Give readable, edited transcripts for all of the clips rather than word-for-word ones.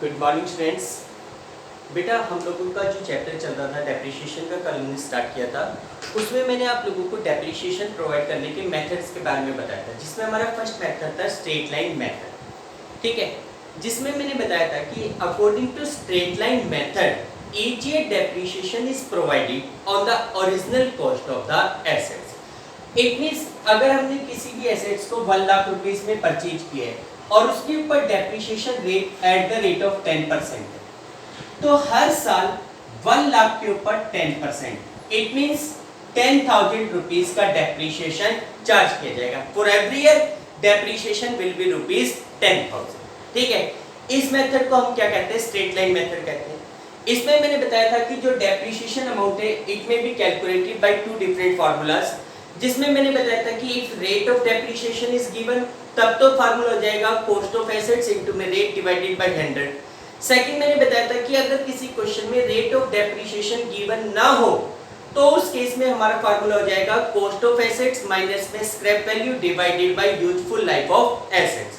Good morning students. बेटा हम लोगों का जो चैप्टर चल रहा था डेप्रिसिएशन का, कल हमने स्टार्ट किया था। उसमें मैंने आप लोगों को डेप्रिसिएशन प्रोवाइड करने के मेथड्स के बारे में बताया था, जिसमें हमारा फर्स्ट मेथड था स्ट्रेट लाइन मेथड। ठीक है, जिसमें मैंने बताया था कि according to straight line method immediate depreciation is provided on the original cost of the assets. It means अगर हमने किसी भी एसेट्स को 1 लाख रुपीस में परचेज किया है और उसके ऊपर depreciation rate at the rate of 10% है, तो हर साल 1 लाख के ऊपर 10%, इट मींस 10,000 रुपीस का डेप्रिसिएशन चार्ज किया जाएगा। For every year depreciation will be rupees 10,000। ठीक है, इस मेथड को हम क्या कहते हैं? स्ट्रेट लाइन मेथड कहते हैं। इसमें मैंने बताया था कि जो डेप्रिसिएशन अमाउंट है इट में be calculated by 2 different formulas, जिसमें मैंने बताया था कि if rate of depreciation is given तब तो फार्मूला हो जाएगा कॉस्ट ऑफ एसेट्स इनटू में रेट डिवाइडेड बाय 100। सेकंड मैंने बताया था कि अगर किसी क्वेश्चन में रेट ऑफ डेप्रिसिएशन गिवन ना हो तो उस केस में हमारा फार्मूला हो जाएगा कॉस्ट ऑफ एसेट्स माइनस में scrap value divided by useful life of assets.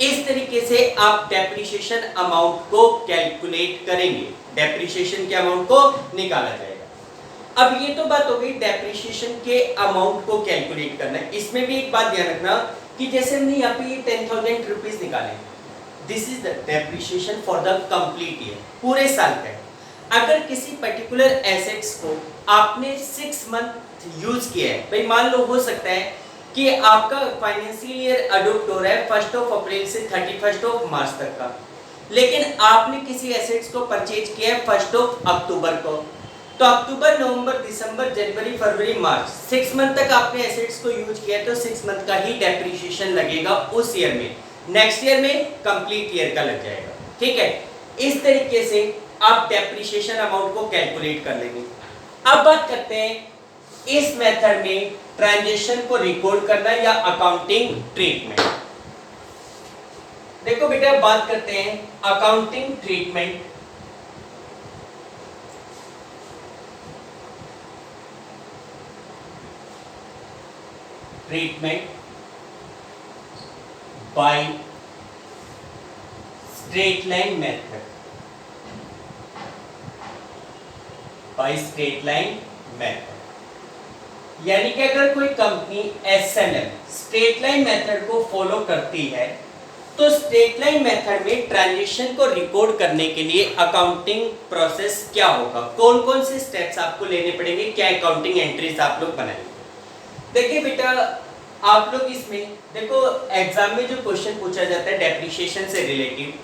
इस तरीके से आप डेप्रिसिएशन अमाउंट को कैलकुलेट करेंगे, डेप्रिसिएशन के अमाउंट को निकाला जाएगा। अब ये तो बात हो गई डेप्रिसिएशन के अमाउंट को कैलकुलेट करना है। इसमें भी एक बात ध्यान रखना कि जैसे हमने यहाँ पे 10,000 रुपीज निकाले, this is the depreciation for the complete year, पूरे साल का। अगर किसी पर्टिकुलर एसेट्स को आपने 6 मंथ यूज किया है, भाई मान लो हो सकता है कि आपका फाइनेंशियल ईयर अडॉप्ट हो रहा है 1 अप्रैल से 31 मार्च तक का, लेकिन आपने किसी एसेट्स को परचेज किया है 1 अक्टूबर को, तो अक्टूबर, नवंबर, दिसंबर, जनवरी, फरवरी, मार्च 6 मंथ तक आपने एसेट्स को यूज किया तो 6 मंथ का ही डेप्रिसिएशन लगेगा उस ईयर में। नेक्स्ट ईयर में कंप्लीट ईयर का लग जाएगा। ठीक है, इस तरीके से आप डेप्रिसिएशन अमाउंट को कैलकुलेट कर लेंगे। अब बात करते हैं इस मेथड में ट्रांजैक्शन को रिकॉर्ड करना या अकाउंटिंग ट्रीटमेंट। देखो बेटा, बात करते हैं accounting treatment. Treatment by straight line method, by straight line method. यानी कि अगर कोई कंपनी एसएलएम स्ट्रेट लाइन मेथड को फॉलो करती है तो स्ट्रेट लाइन मेथड में ट्रांजैक्शन को रिकॉर्ड करने के लिए अकाउंटिंग प्रोसेस क्या होगा, कौन कौन से स्टेप्स आपको लेने पड़ेंगे, क्या अकाउंटिंग एंट्रीज आप लोग बनाएंगे। देखिए बेटा, आप लोग इसमें देखो एग्जाम में जो क्वेश्चन पूछा जाता है डेप्रिसिएशन से रिलेटेड,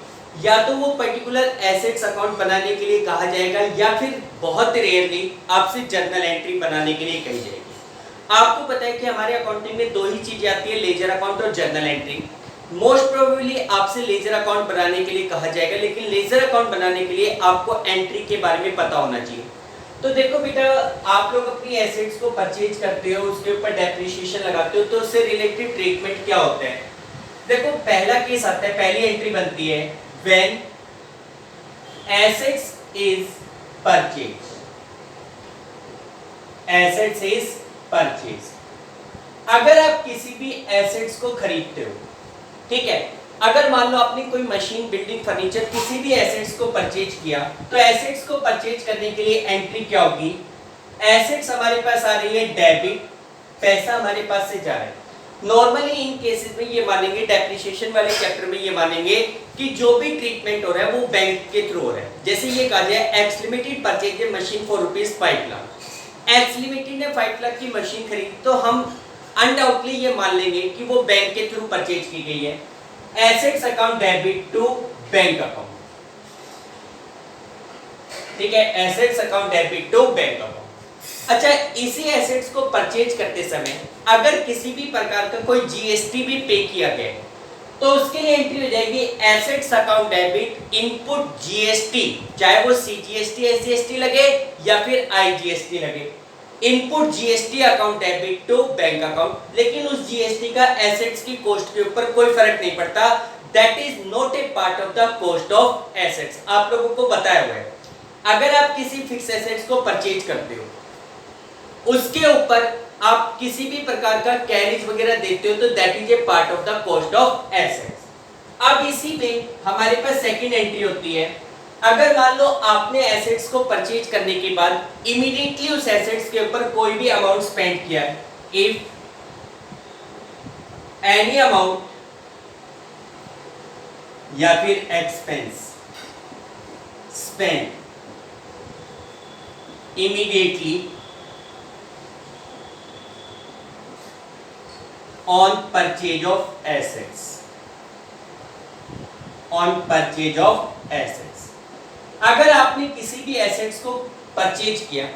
या तो वो पर्टिकुलर एसेट्स अकाउंट बनाने के लिए कहा जाएगा या फिर बहुत रेयरली आपसे जर्नल एंट्री बनाने के लिए कही जाएगी। आपको पता है कि हमारे अकाउंटिंग में 2 ही चीजें आती है, लेजर अकाउंट और जर्नल एंट्री। मोस्ट प्रोबेबली आपसे लेजर अकाउंट बनाने के लिए कहा जाएगा, लेकिन लेजर अकाउंट बनाने के लिए आपको एंट्री के बारे में पता होना चाहिए। तो देखो बेटा, आप लोग अपनी एसेट्स को परचेज करते हो, उसके ऊपर डेप्रिसिएशन लगाते हो, तो उससे रिलेटेड ट्रीटमेंट क्या होता है। देखो पहला केस आता है, पहली एंट्री बनती है when assets is purchase, assets is purchase. अगर आप किसी भी एसेट्स को खरीदते हो, ठीक है, अगर मान लो आपने कोई मशीन, बिल्डिंग, फर्नीचर, किसी भी एसेट्स को परचेज किया, तो एसेट्स को परचेज करने के लिए एंट्री क्या होगी? एसेट्स हमारे पास आ रही है डेबिट, पैसा हमारे पास से जा रहा है। नॉर्मली इन केसेस में ये मानेंगे, डेप्रिसिएशन वाले चैप्टर में ये मानेंगे कि जो भी ट्रीटमेंट हो रहा है वो बैंक के थ्रू हो रहा है। जैसे ये कहा जाए x limited purchase a machine for ₹5 lakh, x limited ने 5 लाख की मशीन खरीदी, तो हम अनडाउटली ये मान लेंगे कि वो बैंक के थ्रू परचेज की गई है। Assets account debit to bank account, ठीक है, assets account debit to bank account. अच्छा, इसी एसेट्स को परचेज करते समय अगर किसी भी प्रकार का कोई जीएसटी भी पे किया गया है तो उसके लिए एंट्री हो जाएगी assets account debit input GST, चाहे वो सीजीएसटी, एसजीएसटी लगे या फिर आईजीएसटी लगे, input GST account debit to bank account. लेकिन उस जीएसटी का एसेट्स की कॉस्ट के ऊपर कोई फर्क नहीं पड़ता, that is not a part of the cost of assets. आप लोगों को बताया हुआ है, अगर आप किसी फिक्स एसेट्स को परचेज करते हो, उसके ऊपर आप किसी भी प्रकार का कैरेज वगैरह देते हो, तो that is a part of the cost of assets. अब अब इसी में हमारे पास सेकंड एंट्री होती है। अगर मान लो आपने एसेट्स को परचेज करने के बाद इमीडिएटली उस एसेट्स के ऊपर कोई भी अमाउंट स्पेंड किया, इफ एनी अमाउंट या फिर expense spend immediately on purchase of assets, on purchase of assets. अगर आपने किसी भी एसेट्स को परचेज किया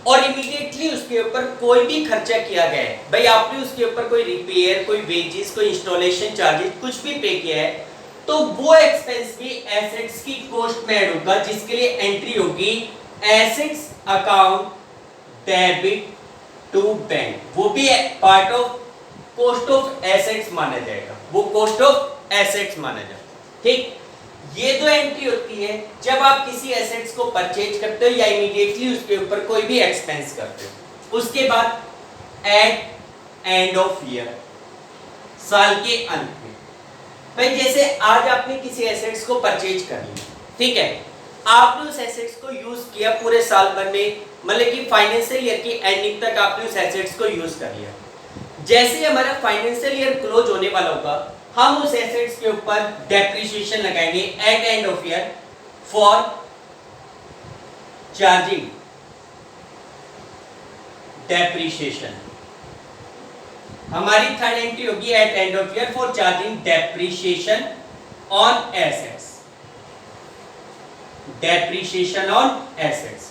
और इमीडिएटली उसके ऊपर कोई भी खर्चा किया गया है, भाई आपने उसके ऊपर कोई रिपेयर, कोई वेजेस, कोई इंस्टॉलेशन चार्जेस कुछ भी पे किया है, तो वो एक्सपेंस भी एसेट्स की कॉस्ट में ऐड होगा, जिसके लिए एंट्री होगी assets account debit to bank. वो भी part of cost of assets माना जाएगा, वो कॉस्ट ऑफ एसेट्स माना जाएगा। ठीक, ये दो एंट्री होती है जब आप किसी एसेट्स को परचेज करते हो या इमीडिएटली उसके ऊपर कोई भी एक्सपेंस करते हो। उसके बाद एट एंड ऑफ ईयर, साल के अंत में, भाई जैसे आज आपने किसी एसेट्स को परचेज कर लिया, ठीक है, आपने उस एसेट्स को यूज किया पूरे साल भर में, मतलब कि फाइनेंशियल ईयर की एंडिंग तक आपने उस एसेट्स को यूज कर लिया। जैसे ही हमारा फाइनेंशियल ईयर क्लोज होने वाला होगा, हम उस एसेट्स के ऊपर डेप्रिसिएशन लगाएंगे at end of year for charging depreciation. हमारी थर्ड एंट्री होगी at end of year for charging depreciation on assets, depreciation on assets.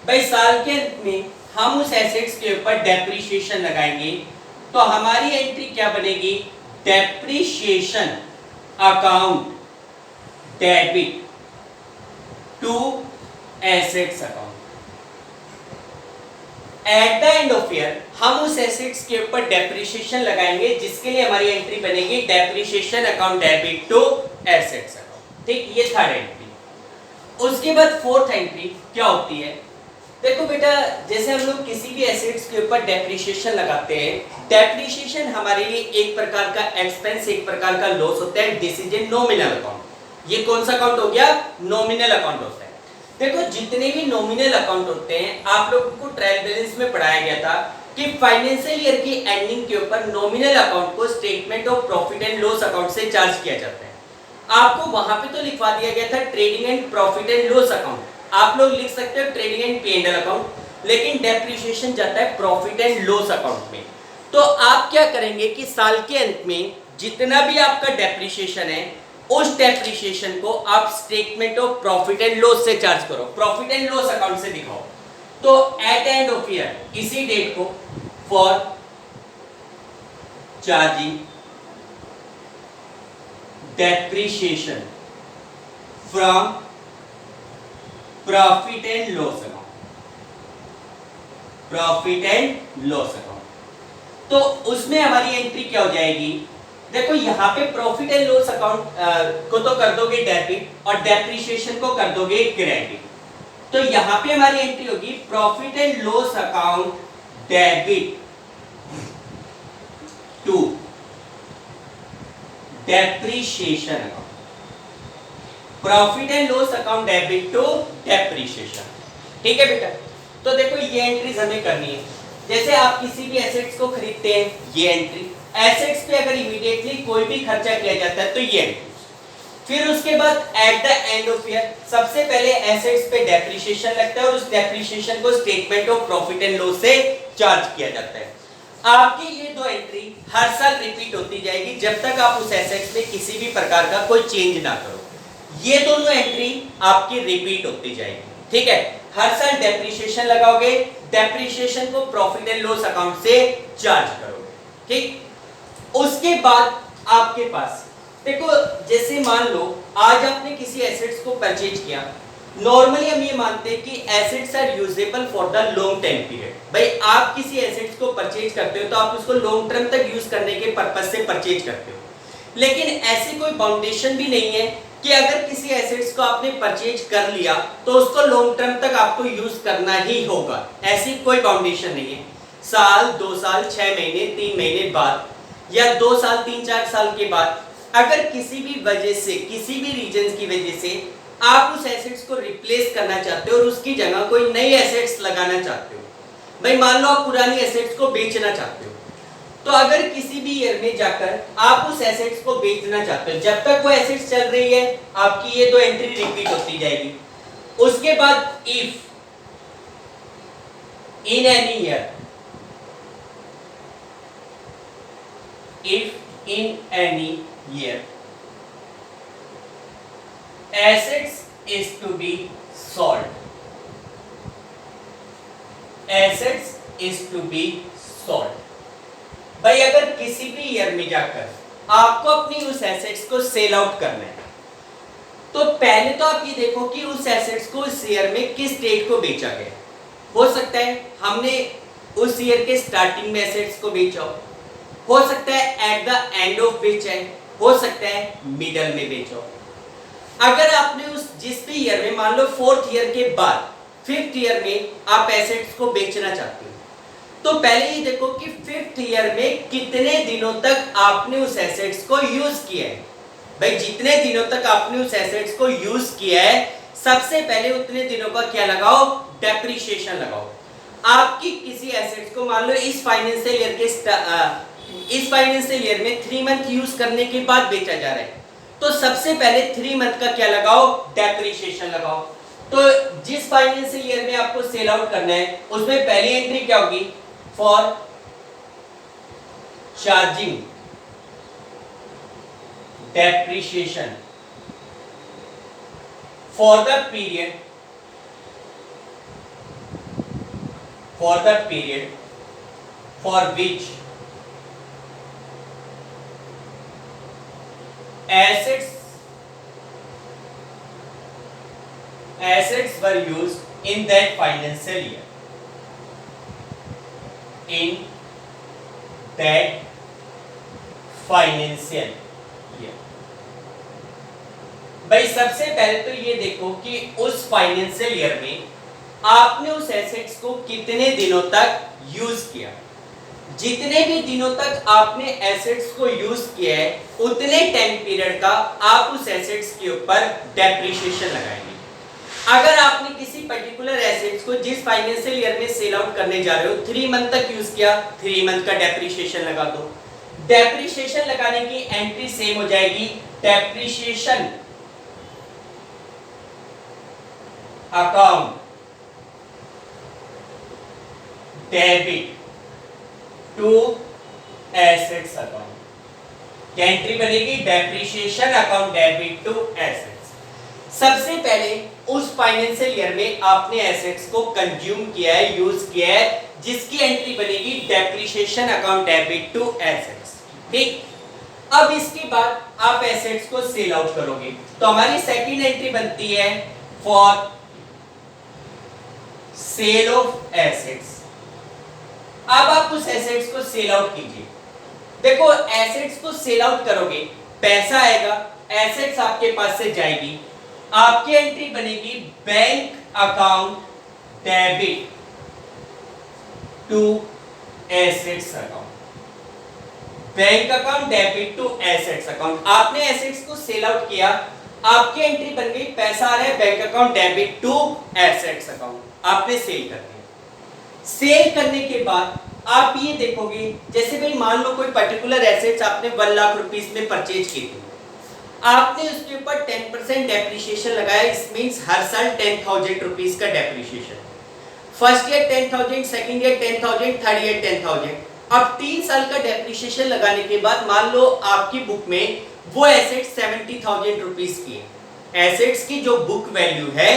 भाई साल के अंत में हम उस एसेट्स के ऊपर डेप्रिसिएशन लगाएंगे, तो हमारी एंट्री क्या बनेगी, depreciation account debit to assets account. At the end of year हम उस एसेट्स के ऊपर डेप्रिसिएशन लगाएंगे, जिसके लिए हमारी एंट्री बनेगी depreciation account debit to assets account. ठीक, ये थर्ड एंट्री। उसके बाद फोर्थ एंट्री क्या होती है, देखो बेटा, जैसे हम लोग किसी भी एसेट्स के ऊपर डेप्रिसिएशन लगाते हैं, डेप्रिसिएशन हमारे लिए एक प्रकार का एक्सपेंस, एक प्रकार का लॉस होता है। This is a nominal account. ये कौन सा अकाउंट हो गया, नॉमिनल अकाउंट होता है। देखो जितने भी नॉमिनल अकाउंट होते हैं, आप लोगों को ट्रायल बैलेंस में पढ़ाया गया था कि फाइनेंशियल ईयर की एंडिंग के ऊपर नॉमिनल अकाउंट को statement of profit and loss account से चार्ज किया जाता है। आपको वहां पे तो लिखवा दिया गया था trading and profit and loss account, आप लोग लिख सकते हो ट्रेडिंग एंड P&L अकाउंट, लेकिन डेप्रिसिएशन जाता है प्रॉफिट एंड लॉस अकाउंट में। तो आप क्या करेंगे कि साल के अंत में जितना भी आपका डेप्रिसिएशन है, उस डेप्रिसिएशन को आप statement of profit and loss से चार्ज करो, प्रॉफिट एंड लॉस अकाउंट से दिखाओ। तो एट एंड ऑफ ईयर इसी डेट को for charging depreciation from profit and loss account, profit and loss account. तो उसमें हमारी एंट्री क्या हो जाएगी, देखो यहाँ पे प्रॉफिट एंड लॉस अकाउंट को तो कर दोगे डेबिट और डेप्रिसिएशन को कर दोगे क्रेडिट। तो यहाँ पे हमारी एंट्री होगी profit and loss account debit to depreciation account, profit and loss account debit to depreciation. ठीक है बेटा, तो देखो ये एंट्रीज हमें करनी है। जैसे आप किसी भी एसेट्स को खरीदते हैं, ये एंट्री, एसेट्स पे अगर इमीडिएटली कोई भी खर्चा किया जाता है तो ये एंट्री। फिर उसके बाद at the end of year सबसे पहले एसेट्स पे डेप्रिसिएशन लगता है और उस डेप्रिसिएशन को statement of profit and loss से चार्ज किया जाता है। आपकी ये दो एंट्री हर साल रिपीट होती जाएगी जब तक आप उस एसेट्स में किसी भी प्रकार का कोई चेंज ना करो। ये दोनों एंट्री आपकी रिपीट होती जाएगी, ठीक है। हर साल डेप्रिसिएशन लगाओगे, डेप्रिसिएशन को प्रॉफिट एंड लॉस अकाउंट से चार्ज करोगे, ठीक। उसके बाद आपके पास देखो, जैसे मान लो आज आपने किसी एसेट्स को परचेज किया, नॉर्मली हम ये मानते हैं कि assets are usable for the long time period. भाई आप किसी एसेट्स को परचेज करते हो तो आप उसको लॉन्ग टर्म तक यूज करने के पर्पज से परचेज करते हो, लेकिन ऐसी कोई बाउंडेशन भी नहीं है कि अगर किसी एसेट्स को आपने परचेज कर लिया तो उसको लॉन्ग टर्म तक आपको यूज करना ही होगा, ऐसी कोई बाउंडेशन नहीं है। साल, 2 साल, 6 महीने, 3 महीने बाद या 2 साल, 3-4 साल के बाद अगर किसी भी वजह से, किसी भी रीजन की वजह से आप उस एसेट्स को रिप्लेस करना चाहते हो और उसकी जगह कोई नई एसेट्स लगाना चाहते हो, भाई मान लो आप पुरानी एसेट्स को बेचना चाहते हो, तो अगर किसी भी ईयर में जाकर आप उस एसेट्स को बेचना चाहते हो, जब तक वो एसेट्स चल रही है आपकी ये दो एंट्री रिपीट होती जाएगी। उसके बाद if in any year, if in any year assets is to be sold, assets is to be sold, भाई अगर किसी भी ईयर में जाकर आपको अपनी उस एसेट्स को सेल आउट करना है, तो पहले तो आप ये देखो कि उस एसेट्स को उस ईयर में किस डेट को बेचा गया। हो सकता है हमने उस ईयर के स्टार्टिंग में एसेट्स को बेचा हो सकता है एट द एंड ऑफ बेचा है, हो सकता है मिडल में बेचा हो। अगर आपने उस जिस भी ईयर में, मान लो फोर्थ ईयर के बाद फिफ्थ ईयर में आप एसेट्स को बेचना चाहते हो, तो पहले ये देखो कि फिफ्थ ईयर में कितने दिनों तक आपने उस एसेट्स को यूज किया है। भाई जितने दिनों तक आपने उस एसेट्स को यूज किया है, सबसे पहले उतने दिनों का क्या लगाओ, डेप्रिसिएशन लगाओ। आपकी किसी एसेट्स को मान लो इस फाइनेंशियल ईयर में 3 मंथ यूज करने के बाद बेचा जा रहा है, तो सबसे पहले 3 मंथ का क्या लगाओ, डेप्रिसिएशन लगाओ। तो जिस फाइनेंशियल ईयर में आपको सेल आउट करना है उसमें पहली एंट्री क्या होगी, for charging depreciation for the period for which assets were used in that financial year, भाई सबसे पहले तो ये देखो कि उस फाइनेंशियल ईयर में आपने उस एसेट्स को कितने दिनों तक यूज किया। जितने भी दिनों तक आपने एसेट्स को यूज किया है उतने टाइम पीरियड का आप उस एसेट्स के ऊपर डेप्रिसिएशन लगाएंगे। अगर आपने किसी पर्टिकुलर एसेट्स को जिस फाइनेंशियल ईयर में सेल आउट करने जा रहे हो 3 मंथ तक यूज किया, 3 मंथ का डेप्रिसिएशन लगा दो। डेप्रिसिएशन लगाने की एंट्री सेम हो जाएगी, depreciation account debit to assets account. क्या एंट्री बनेगी, depreciation account debit to assets. सबसे पहले उस फाइनेंशियल ईयर में आपने एसेट्स को कंज्यूम किया है, यूज किया है, जिसकी एंट्री बनेगी depreciation account debit to assets. ठीक, अब इसके बाद आप एसेट्स को सेल आउट करोगे, तो हमारी सेकंड एंट्री बनती है फॉर सेल ऑफ एसेट्स। अब आप उस एसेट्स को सेल आउट कीजिए। देखो एसेट्स को सेल आउट करोगे, पैसा आएगा, एसेट्स आपके पास से जाएगी, आपकी एंट्री बनेगी bank account debit to assets account. Bank account debit to assets account. आपने एसेट्स को सेल आउट किया, आपकी एंट्री बन गई, पैसा आ रहा है bank account debit to assets account, आपने सेल कर दिया। सेल करने के बाद आप ये देखोगे, जैसे भाई मान लो कोई पर्टिकुलर एसेट्स आपने 1 लाख रुपीस में परचेज की थी, आपने उसके ऊपर 10% डेप्रिसिएशन लगाया। इस मींस हर साल 10,000 रुपीस का depreciation. First year 10,000, second year 10,000, third year 10,000। अब 3 साल का डेप्रिसिएशन लगाने के बाद मान लो आपकी बुक में वो एसेट 70,000 रुपीस की है। एसेट्स की जो बुक वैल्यू है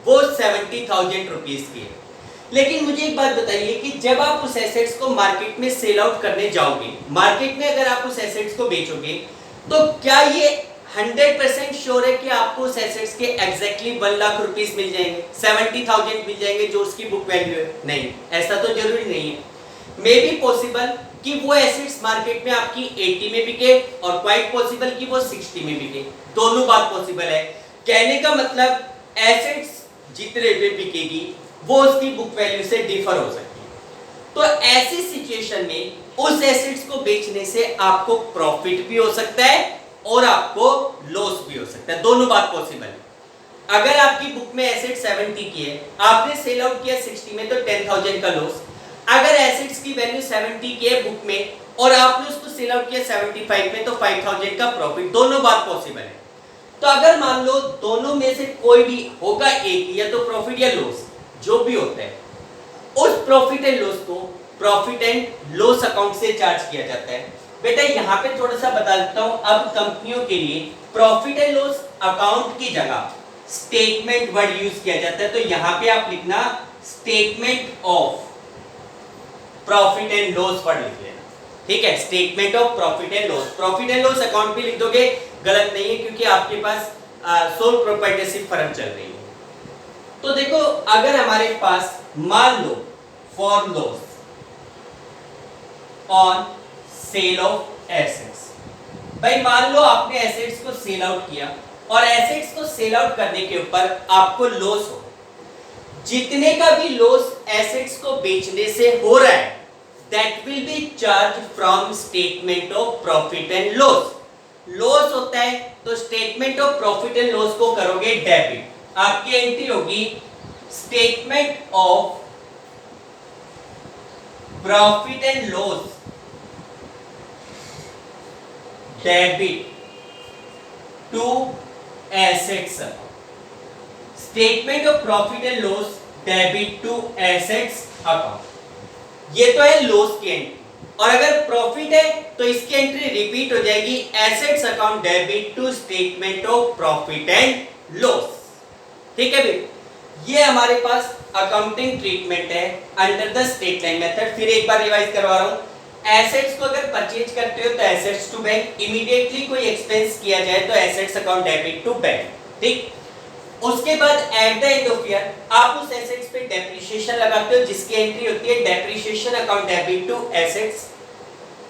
वो 70,000 रुपीस की है। लेकिन मुझे एक बात बताइए कि जब आप उस एसेट्स को मार्केट में सेल आउट करने जाओगे, मार्केट में अगर आप उस एसेट्स को बेचोगे, तो क्या ये 100% श्योर है कि आपको उस एसेट्स के एग्जैक्टली 1 लाख रुपीस मिल जाएंगे, 70,000 मिल जाएंगे जो उसकी बुक वैल्यू है? नहीं, ऐसा तो जरूरी नहीं है। मे बी पॉसिबल कि वो एसेट्स मार्केट में आपकी 80 में बिके और क्वाइट पॉसिबल कि वो 60 में बिके। दोनों बात पॉसिबल है। कहने का मतलब एसेट्स जितने पे बिकेगी वो उसकी बुक वैल्यू से डिफर हो सकती है। तो ऐसी सिचुएशन में उस एसेट्स को बेचने से आपको प्रॉफिट भी हो सकता है और आपको लॉस भी हो सकता है, दोनों बात पॉसिबल है। अगर आपकी बुक में एसेट 70 की है, आपने सेल आउट किया 60 में, तो 10,000 का लॉस। अगर एसेट्स की वैल्यू 70 की है बुक में और आपने उसको सेल आउट किया 75 में, तो 5,000 का प्रॉफिट, दोनों बात पॉसिबल है। तो अगर मान लो दोनों में से कोई भी होगा एक, या तो प्रॉफिट या लॉस, जो भी होता है, उस प्रॉफिट एंड लॉस को प्रॉफिट एंड लॉस अकाउंट से चार्ज किया जाता है। बेटा यहाँ पे थोड़ा सा बता देता हूं, अब कंपनियों के लिए प्रॉफिट एंड लॉस अकाउंट की जगह स्टेटमेंट वर्ड यूज किया जाता है। तो यहाँ पे आप लिखना statement of profit and loss word लिख लेना, ठीक है। Statement of profit and loss, profit and loss account भी लिख दोगे, गलत नहीं है, क्योंकि आपके पास सोल प्रोप्राइटरशिप फर्म चल रही है। तो देखो, अगर हमारे पास मान लो for loss on sale of assets, भाई मान लो आपने एसेट्स को सेल आउट किया और एसेट्स को सेल आउट करने के ऊपर आपको लॉस हो, जितने का भी लॉस एसेट्स को बेचने से हो रहा है, that will be charge from statement of profit and loss. Loss होता है तो statement of profit and loss को करोगे डेबिट, आपकी एंट्री होगी statement of profit and loss debit to assets account, statement of profit and loss debit to assets account. ये तो है लॉस की एंट्री, और अगर प्रॉफिट है तो इसकी एंट्री रिपीट हो जाएगी assets account debit to statement of profit and loss, ठीक है भाई। ये हमारे पास अकाउंटिंग ट्रीटमेंट है under the straight line method. फिर एक बार रिवाइज करवा रहा हूं, एसेट्स को अगर परचेज करते हो तो एसेट्स टू बैंक, इमीडिएटली कोई एक्सपेंस किया जाए तो assets account debit to bank, ठीक। उसके बाद at the end of year आप उस एसेट्स पे डेप्रिसिएशन लगाते हो, जिसकी एंट्री होती है depreciation account debit to assets.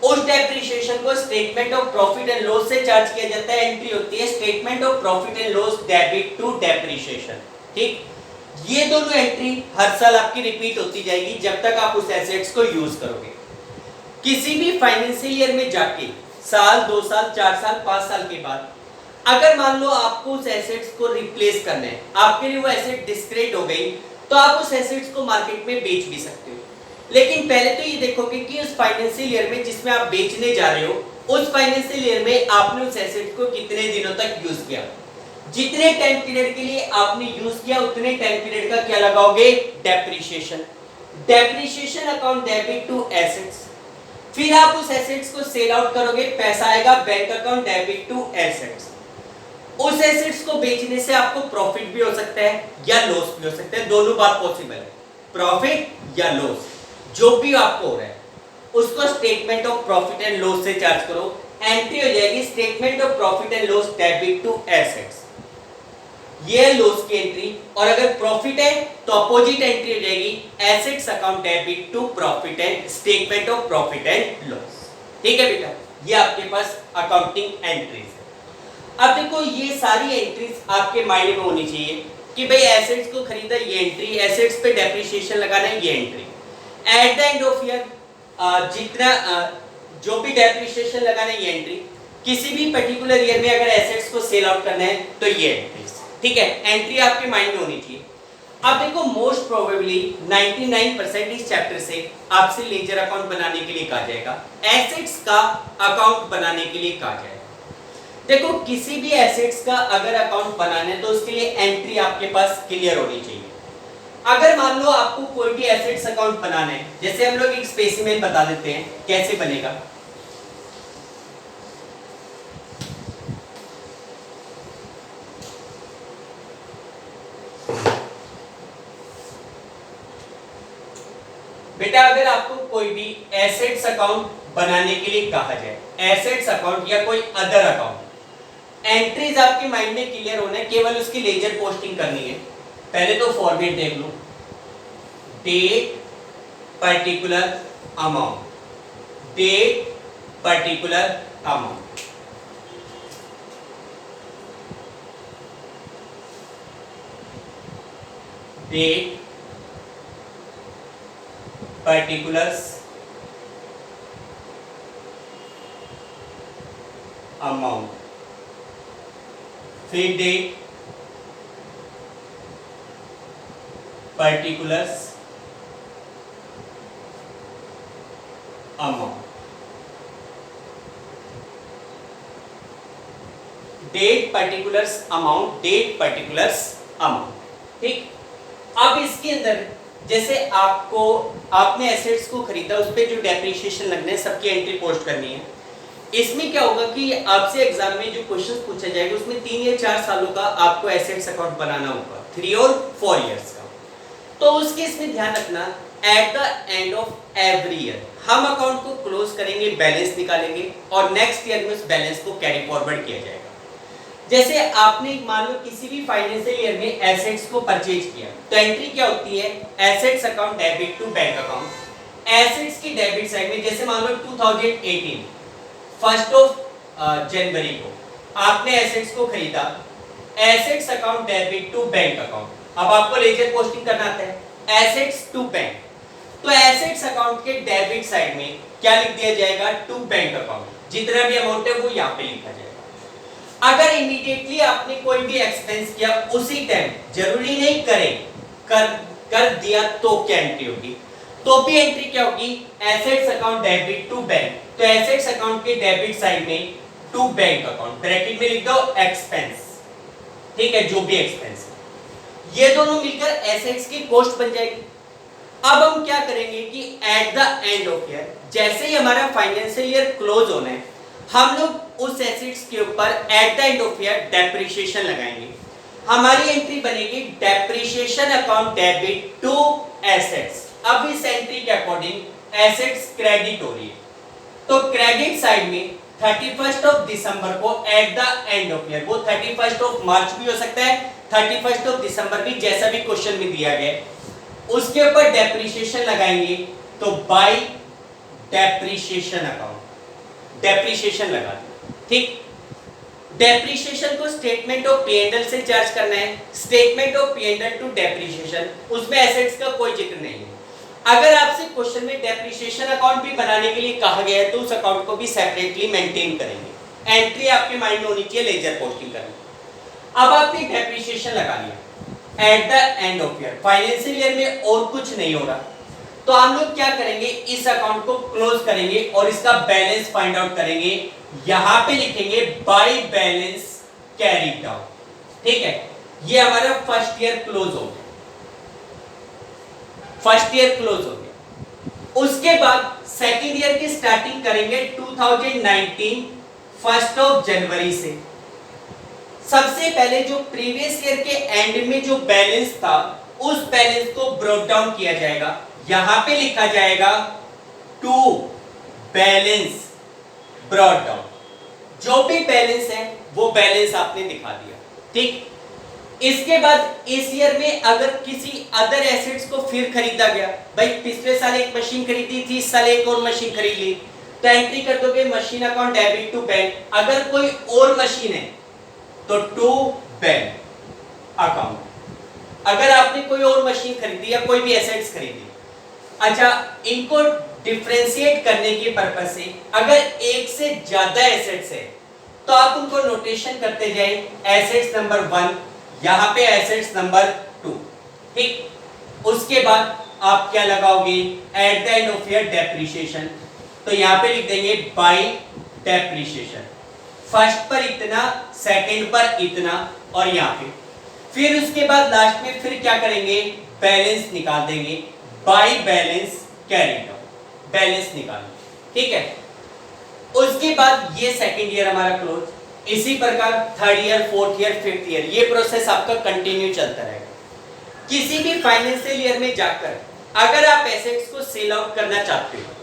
उस डेप्रिसिएशन को statement of profit and loss से चार्ज किया जाता है, एंट्री होती है statement of profit and loss debit to depreciation, ठीक। ये दोनों एंट्री हर साल आपकी रिपीट होती जाएगी जब तक आप उस एसेट्स को यूज करोगे। किसी भी फाइनेंशियल ईयर में जाके साल, 2 साल, 4 साल, 5 साल के बाद अगर मान लो आपको उस एसेट्स को रिप्लेस करना है, आपके लिए वो एसेट डिस्क्रेट हो गई, तो आप उस एसेट्स को मार्केट में बेच भी सकते हो। लेकिन पहले तो ये देखोगे कि उस फाइनेंशियल ईयर में जिसमें आप बेचने जा रहे हो, उस फाइनेंशियल ईयर में आपने उस एसेट को कितने दिनों तक यूज किया। जितने टाइम पीरियड के लिए आपने यूज किया, उतने टाइम पीरियड का क्या लगाओगे, depreciation. Depreciation account debit to assets. फिर आप उस एसेट्स को सेल आउट करोगे, पैसा आएगा bank account debit to assets. उस एसेट्स को बेचने से आपको प्रॉफिट भी हो सकता है या लॉस भी हो सकता है, दोनों बात पॉसिबल है, प्रॉफिट या लॉस, जो भी आपको हो रहा है उसको statement of profit and loss से चार्ज करो, एंट्री हो जाएगी statement of profit and loss debit to assets, ये लॉस की एंट्री। और अगर प्रॉफिट है तो अपोजिट एंट्री हो जाएगी assets account debit to profit and statement of profit and loss, ठीक है बेटा। ये आपके पास अकाउंटिंग एंट्रीज है। अब देखो, ये सारी एंट्रीज आपके माइंड में होनी चाहिए कि भाई एसेट्स को खरीदा, ये एंट्री, एसेट्स पे डेप्रिसिएशन लगाना है, ये entry. Eight the end of year जितना जो भी डेप्रिसिएशन लगाना है, ये एंट्री। किसी भी पर्टिकुलर ईयर में अगर एसेट्स को सेल आउट करना है तो ये एंट्री, ठीक है, एंट्री आपके माइंड में होनी चाहिए। अब देखो, मोस्ट प्रोबेबली 99% इस चैप्टर से आपसे लेजर अकाउंट बनाने के लिए कहा जाएगा, एसेट्स का अकाउंट बनाने के लिए कहा जाएगा। देखो, किसी भी एसेट्स का अगर अकाउंट बनाना है तो उसके लिए एंट्री आपके पास क्लियर होनी चाहिए। अगर मान लो आपको कोई भी एसेट्स अकाउंट बनाना है, जैसे हम लोग एक स्पेसिमेन बता देते हैं कैसे बनेगा। बेटा, अगर आपको कोई भी एसेट्स अकाउंट बनाने के लिए कहा जाए, एसेट्स अकाउंट या कोई अदर अकाउंट, एंट्रीज आपके माइंड में क्लियर होना है, केवल उसकी लेजर पोस्टिंग करनी है। पहले तो फॉर्मेट देख लो, date particular amount, date particular amount, date particulars amount. फिर date particulars amount, date particulars amount, date particulars amount. ठीक, अब इसके अंदर जैसे आपने एसेट्स को खरीदा, उस पर जो डेप्रिसिएशन लगने सबकी एंट्री पोस्ट करनी है। इसमें क्या होगा कि आपसे एग्जाम में जो क्वेश्चन पूछा जाएगा उसमें 3 या 4 सालों का आपको एसेट्स अकाउंट बनाना होगा, 3 और 4 इयर्स का। तो उसके इसमें ध्यान रखना, eight the end of every year हम अकाउंट को क्लोज करेंगे, बैलेंस निकालेंगे और नेक्स्ट ईयर में उस बैलेंस को कैरी फॉरवर्ड किया जाएगा। जैसे आपने मान लो किसी भी फाइनेंशियल ईयर में एसेट्स को परचेज किया, तो एंट्री क्या होती है, assets account debit to bank account. Assets की डेबिट साइड में जैसे मान लो 2018 1 जनवरी को आपने एसेट्स को खरीदा, assets account debit to bank account. अब आपको लेजर पोस्टिंग करना आता है, एसेट्स टू बैंक, तो एसेट्स अकाउंट के डेबिट साइड में क्या लिख दिया जाएगा, टू बैंक अकाउंट। जितना भी अमाउंट है वो यहाँ पे लिखा जाएगा। अगर इमीडिएटली आपने कोई भी एक्सपेंस किया उसी टाइम, जरूरी नहीं कर दिया तो क्या एंट्री होगी, तो भी एंट्री क्या होगी, assets account debit to bank. तो एसेट्स अकाउंट के डेबिट साइड में टू बैंक अकाउंट, ब्रैकेट में लिख दो एक्सपेंस। ठीक है, जो भी एक्सपेंस है, ये दोनों मिलकर एसेट्स की कॉस्ट बन जाएगी। अब हम क्या करेंगे कि eight the end of year, जैसे ही हमारा फाइनेंशियल ईयर क्लोज होना है, हम लोग उस एसेट्स के ऊपर at the end of year depreciation लगाएंगे। हमारी एंट्री बनेगी depreciation account debit to assets. अब इस एंट्री के अकॉर्डिंग एसेट्स क्रेडिट हो रही है, तो क्रेडिट साइड में 31 दिसंबर को eight the end of year, वो 31 मार्च भी हो सकता है, 31 दिसंबर भी, जैसा भी क्वेश्चन में दिया गया उसके ऊपर डेप्रिसिएशन लगाएंगे। तो बाय डेप्रिसिएशन अकाउंट डेप्रिसिएशन लगा दें। ठीक, डेप्रिसिएशन को स्टेटमेंट ऑफ पी&एल से चार्ज करना है, statement of P&L to depreciation, उसमें एसेट्स का कोई जिक्र नहीं है। अगर आपसे क्वेश्चन में डेप्रिसिएशन अकाउंट भी बनाने के लिए कहा गया है तो उस अकाउंट को भी सेपरेटली मेंटेन करेंगे। एंट्री आपके माइंड में होनी चाहिए लेजर पोस्टिंग करनी। अब आपने डेप्रिसिएशन लगा लिया eight the end of year, financial year में और कुछ नहीं हो रहा, तो हम लोग क्या करेंगे, इस अकाउंट को क्लोज करेंगे और इसका बैलेंस फाइंड आउट करेंगे। यहां पे लिखेंगे बाय बैलेंस कैरीड डाउन। ठीक है, ये हमारा फर्स्ट ईयर क्लोज हो गया, फर्स्ट ईयर क्लोज हो गया। उसके बाद सेकंड ईयर की स्टार्टिंग करेंगे 2019 1 जनवरी से। सबसे पहले जो प्रीवियस ईयर के एंड में जो बैलेंस था उस बैलेंस को ब्रोक डाउन किया जाएगा। यहां पे लिखा जाएगा टू बैलेंस ब्रॉट डाउन, जो भी बैलेंस है वो बैलेंस आपने दिखा दिया। ठीक, इसके बाद इस ईयर में अगर किसी अदर एसेट्स को फिर खरीदा गया, भाई पिछले साल एक मशीन खरीदी थी, इस साल एक और मशीन खरीद ली, तो एंट्री कर दोगे machine account debit to bank. अगर कोई और मशीन है तो टू बैंक अकाउंट। अगर आपने कोई और मशीन खरीदी या कोई भी एसेट्स खरीदी, अच्छा, इनको डिफरेंशिएट करने के पर्पस से अगर एक से ज्यादा एसेट्स है तो आप उनको नोटेशन करते जाए, एसेट्स नंबर 1, यहां पे एसेट्स नंबर 2। ठीक, उसके बाद आप क्या लगाओगे, eight the end of year depreciation, तो यहां पे लिख देंगे बाय डेप्रिसिएशन। फर्स्ट पर इतना, सेकंड पर इतना और यहां पे फिर उसके बाद लास्ट में फिर क्या करेंगे, बैलेंस निकाल देंगे, by balance carried down, balance निकालेंगे। ठीक है, उसके बाद ये सेकंड ईयर हमारा क्लोज। इसी प्रकार third year, fourth year, fifth year, ये प्रोसेस आपका कंटिन्यू चलता रहेगा। किसी भी फाइनेंशियल ईयर में जाकर अगर आप एसेट्स को सेल आउट करना चाहते हो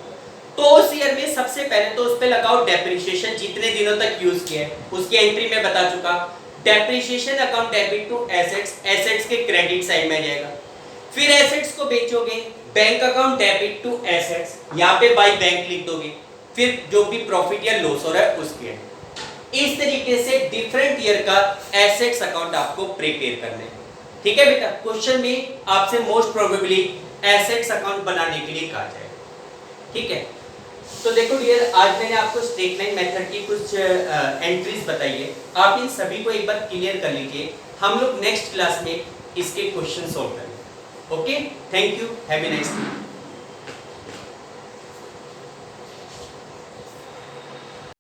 तो उस ईयर में सबसे पहले तो उस पे लगाओ डेप्रिसिएशन, जितने दिनों तक यूज किया है उसकी एंट्री में बता चुका। Depreciation account debit to assets, assets के क्रेडिट साइड में जाएगा। फिर एसेट्स को बेचोगे, bank account debit to assets, यहाँ पे बाय बैंक लिख दोगे। फिर जो भी प्रॉफिट या लॉस हो रहा है उसके, इस तरीके से डिफरेंट ईयर का एसेट्स अकाउंट आपको प्रिपेयर करना है। ठीक है बेटा, क्वेश्चन में आपसे मोस्ट प्रोबेबली एसेट्स अकाउंट बनाने के लिए कहा जाएगा। ठीक है, तो देखो डियर, आज मैंने आपको स्ट्रेट लाइन मेथड की कुछ एंट्रीज बताई है। आप इन सभी को एक बार क्लियर कर लीजिए। हम लोग नेक्स्ट क्लास में इसके क्वेश्चन सॉल्व करेंगे। Okay, thank you, have a nice day.